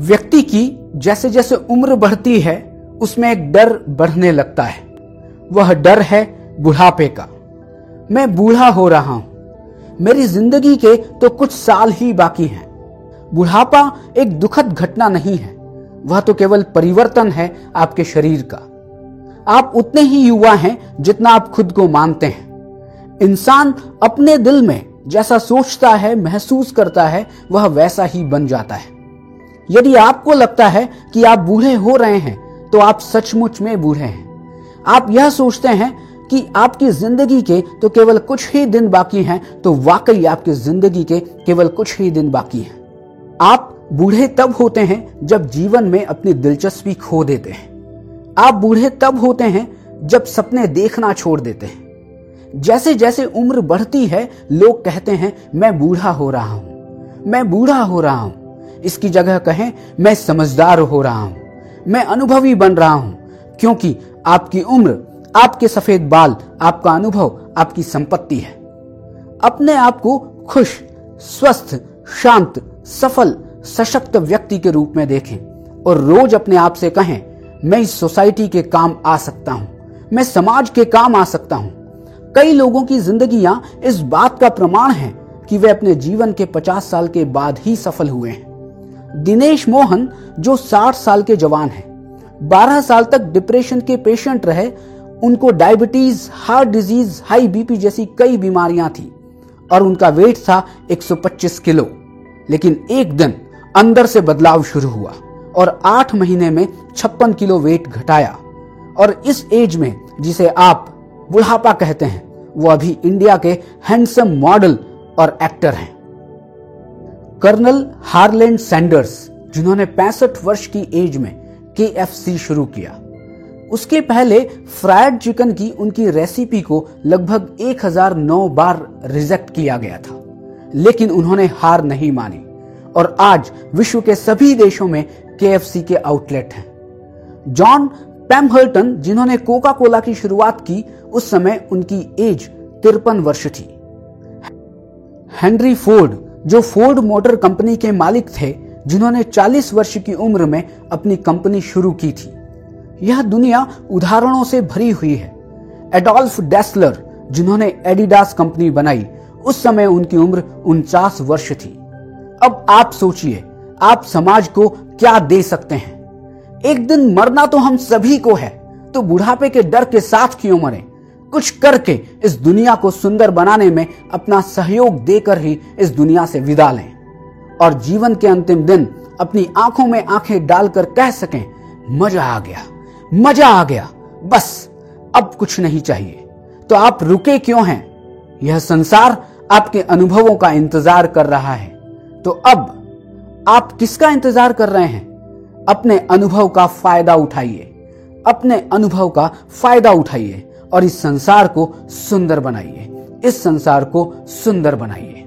व्यक्ति की जैसे जैसे उम्र बढ़ती है उसमें एक डर बढ़ने लगता है। वह डर है बुढ़ापे का। मैं बूढ़ा हो रहा हूं, मेरी जिंदगी के तो कुछ साल ही बाकी हैं। बुढ़ापा एक दुखद घटना नहीं है, वह तो केवल परिवर्तन है आपके शरीर का। आप उतने ही युवा हैं जितना आप खुद को मानते हैं। इंसान अपने दिल में जैसा सोचता है, महसूस करता है, वह वैसा ही बन जाता है। यदि आपको लगता है कि आप बूढ़े हो रहे हैं तो आप सचमुच में बूढ़े हैं। आप यह सोचते हैं कि आपकी जिंदगी के तो केवल कुछ ही दिन बाकी हैं, तो वाकई आपकी जिंदगी के केवल कुछ ही दिन बाकी हैं। आप बूढ़े तब होते हैं जब जीवन में अपनी दिलचस्पी खो देते हैं। आप बूढ़े तब होते हैं जब सपने देखना छोड़ देते हैं। जैसे जैसे उम्र बढ़ती है लोग कहते हैं मैं बूढ़ा हो रहा हूं, मैं बूढ़ा हो रहा हूं। इसकी जगह कहें मैं समझदार हो रहा हूं, मैं अनुभवी बन रहा हूं, क्योंकि आपकी उम्र, आपके सफेद बाल, आपका अनुभव आपकी संपत्ति है। अपने आप को खुश, स्वस्थ, शांत, सफल, सशक्त व्यक्ति के रूप में देखें और रोज अपने आप से कहें मैं इस सोसाइटी के काम आ सकता हूं, मैं समाज के काम आ सकता हूं। कई लोगों की जिंदगियां इस बात का प्रमाण हैं कि वे अपने जीवन के 50 साल के बाद ही सफल हुए हैं। दिनेश मोहन जो 60 साल के जवान हैं, 12 साल तक डिप्रेशन के पेशेंट रहे। उनको diabetes, heart disease, high BP जैसी कई बीमारियां थी और उनका वेट था 125 किलो। लेकिन एक दिन अंदर से बदलाव शुरू हुआ और 8 महीने में 56 किलो वेट घटाया। और इस एज में जिसे आप बुढ़ापा कहते हैं, वो अभी इंडिया के हैंडसम मॉडल और एक्टर हैं। कर्नल हार्लैंड सैंडर्स, जिन्होंने 65 वर्ष की एज में KFC शुरू किया। उसके पहले फ्राइड चिकन की उनकी रेसिपी को लगभग 1009 बार रिजेक्ट किया गया था, लेकिन उन्होंने हार नहीं मानी और आज विश्व के सभी देशों में KFC के आउटलेट हैं। जॉन पैम्हर्टन, जिन्होंने कोका कोला की शुरुआत की, उस समय उनकी एज 53 वर्ष थी। हेनरी फोर्ड, जो फोर्ड मोटर कंपनी के मालिक थे, जिन्होंने 40 वर्ष की उम्र में अपनी कंपनी शुरू की थी। यह दुनिया उदाहरणों से भरी हुई है। एडोल्फ डेसलर, जिन्होंने एडिडास कंपनी बनाई, उस समय उनकी उम्र 49 वर्ष थी। अब आप सोचिए, आप समाज को क्या दे सकते हैं? एक दिन मरना तो हम सभी को है, तो बुढ़ापे के डर के साथ क्यों मरें? कुछ करके इस दुनिया को सुंदर बनाने में अपना सहयोग देकर ही इस दुनिया से विदा लें और जीवन के अंतिम दिन अपनी आंखों में आंखें डालकर कह सकें मजा आ गया, मजा आ गया, बस अब कुछ नहीं चाहिए। तो आप रुके क्यों हैं? यह संसार आपके अनुभवों का इंतजार कर रहा है। तो अब आप किसका इंतजार कर रहे हैं? अपने अनुभव का फायदा उठाइए, अपने अनुभव का फायदा उठाइए और इस संसार को सुंदर बनाइए, इस संसार को सुंदर बनाइए।